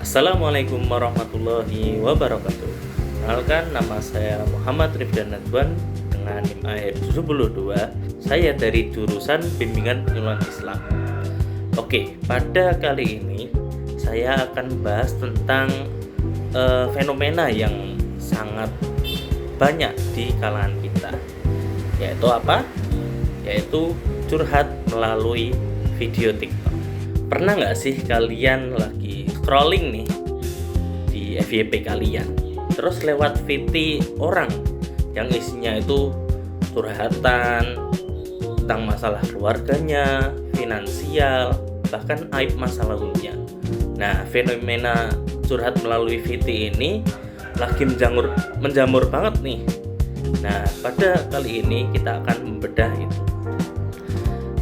Assalamualaikum warahmatullahi wabarakatuh. Kenalkan, nama saya Muhammad Rifdan Nadwan dengan NIM akhir 72. Saya dari jurusan Bimbingan Penyuluhan Islam. Oke, pada kali ini saya akan bahas tentang fenomena yang sangat banyak di kalangan kita. Yaitu apa? Yaitu curhat melalui video TikTok. Pernah nggak sih kalian lagi scrolling nih di FYP kalian, terus lewat VT orang yang isinya itu curhatan tentang masalah keluarganya, finansial, bahkan aib masa lalunya. Nah, fenomena curhat melalui VT ini lagi menjamur banget nih. Nah, pada kali ini kita akan membedah itu.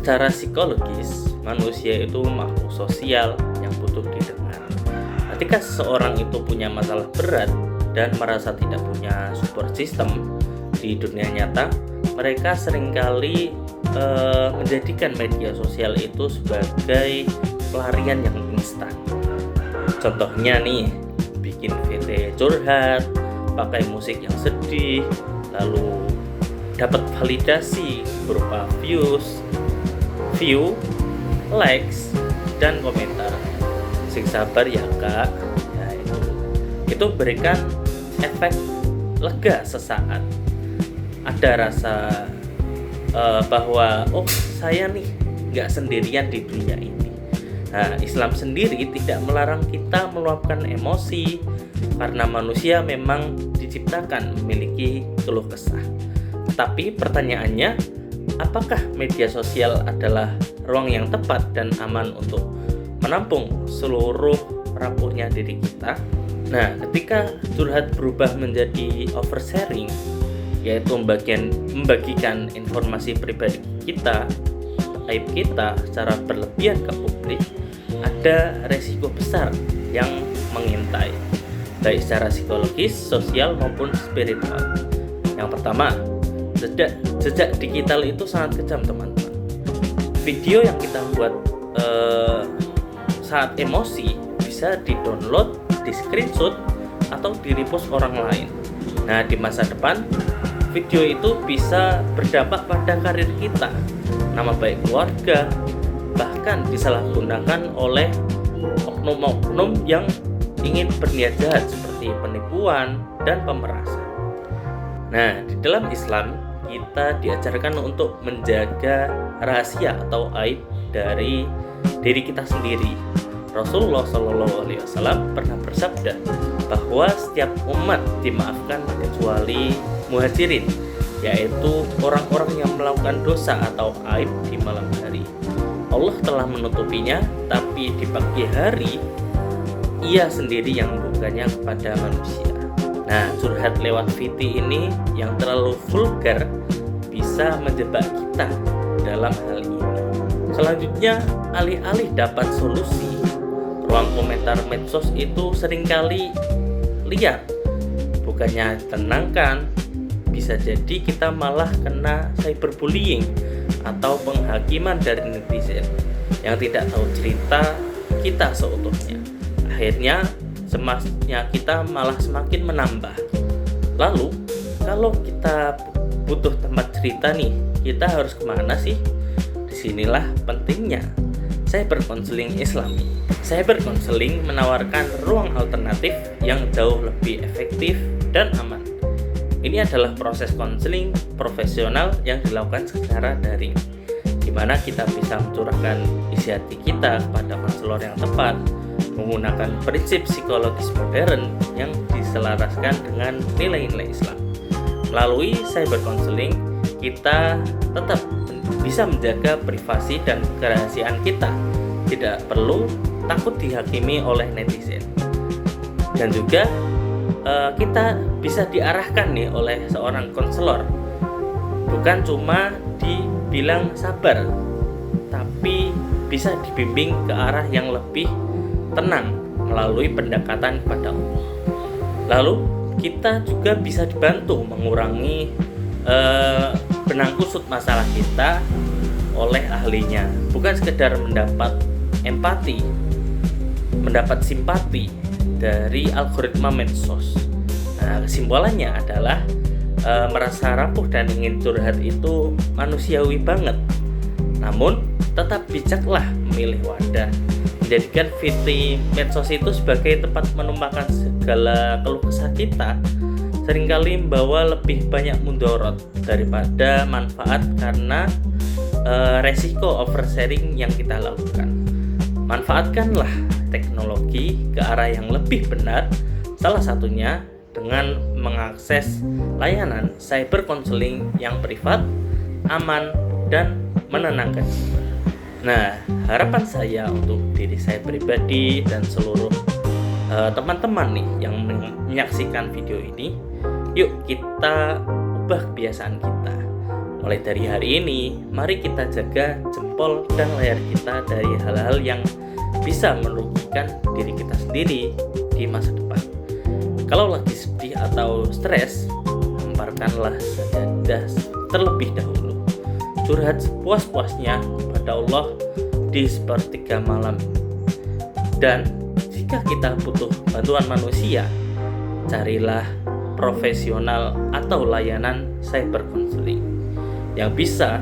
Secara psikologis, manusia itu makhluk sosial yang butuh didengar. Ketika seseorang itu punya masalah berat dan merasa tidak punya support system di dunia nyata, mereka seringkali menjadikan media sosial itu sebagai pelarian yang instan. Contohnya nih, bikin VT curhat, pakai musik yang sedih, lalu dapat validasi berupa view, likes, dan komentar. Sing sabar ya kak. Nah, itu berikan efek lega sesaat. Ada rasa bahwa saya nih nggak sendirian di dunia ini. Nah, Islam sendiri tidak melarang kita meluapkan emosi karena manusia memang diciptakan memiliki keluh kesah. Tapi pertanyaannya, apakah media sosial adalah ruang yang tepat dan aman untuk menampung seluruh rapuhnya diri kita? Nah, ketika curhat berubah menjadi oversharing, yaitu membagikan informasi pribadi kita, aib kita secara berlebihan ke publik, ada resiko besar yang mengintai, baik secara psikologis, sosial maupun spiritual. Yang pertama, jejak digital itu sangat kejam, teman-teman. Video yang kita buat saat emosi bisa di-download, di-screenshot, atau di-repost orang lain. Nah, di masa depan, video itu bisa berdampak pada karir kita, nama baik keluarga, bahkan disalahgunakan oleh oknum-oknum yang ingin berniat jahat seperti penipuan dan pemerasan. Nah, di dalam Islam kita diajarkan untuk menjaga rahasia atau aib dari diri kita sendiri. Rasulullah SAW pernah bersabda bahwa setiap umat dimaafkan kecuali muhajirin, yaitu orang-orang yang melakukan dosa atau aib di malam hari. Allah telah menutupinya, tapi di pagi hari ia sendiri yang membukannya kepada manusia. Nah, curhat lewat VT ini yang terlalu vulgar bisa menjebak kita dalam hal ini. Selanjutnya, alih-alih dapat solusi, ruang komentar medsos itu seringkali liar. Bukannya tenangkan, bisa jadi kita malah kena cyberbullying atau penghakiman dari netizen yang tidak tahu cerita kita seutuhnya. Akhirnya semasnya kita malah semakin menambah. Lalu, kalau kita butuh tempat cerita nih, kita harus kemana sih? Disinilah pentingnya cyber counseling Islami. Cyber counseling menawarkan ruang alternatif yang jauh lebih efektif dan aman. Ini adalah proses konseling profesional yang dilakukan secara daring, di mana kita bisa mencurahkan isi hati kita kepada konselor yang tepat, menggunakan prinsip psikologis modern yang diselaraskan dengan nilai-nilai Islam. Melalui cyber counseling, kita tetap bisa menjaga privasi dan kerahasiaan kita, tidak perlu takut dihakimi oleh netizen, dan juga kita bisa diarahkan nih oleh seorang konselor, bukan cuma dibilang sabar, tapi bisa dibimbing ke arah yang lebih tenang melalui pendekatan kepada Allah. Lalu kita juga bisa dibantu mengurangi benang kusut masalah kita oleh ahlinya, bukan sekedar mendapat empati, mendapat simpati, dari algoritma medsos. Nah, kesimpulannya adalah merasa rapuh dan ingin curhat itu manusiawi banget. Namun, tetap bijaklah memilih wadah. Menjadikan VT medsos itu sebagai tempat menumpahkan segala keluh kesah kita seringkali membawa lebih banyak mudorot daripada manfaat karena resiko oversharing yang kita lakukan. Manfaatkanlah teknologi ke arah yang lebih benar, salah satunya dengan mengakses layanan cyber counseling yang privat, aman, dan menenangkan. Nah, harapan saya untuk diri saya pribadi dan seluruh teman-teman nih yang menyaksikan video ini, yuk kita ubah kebiasaan kita. Mulai dari hari ini, mari kita jaga jempol dan layar kita dari hal-hal yang bisa merugikan diri kita sendiri di masa depan. Kalau lagi sedih atau stres, lemparkanlah sajadah terlebih dahulu. Curhat sepuas-puasnya pada Allah di sepertiga malam. Dan jika kita butuh bantuan manusia, carilah profesional atau layanan cyber counseling yang bisa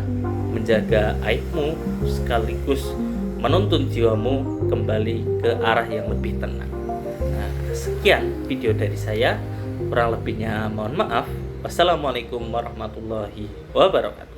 menjaga aibmu sekaligus menuntun jiwamu kembali ke arah yang lebih tenang. Nah, sekian video dari saya. Kurang lebihnya mohon maaf. Wassalamualaikum warahmatullahi wabarakatuh.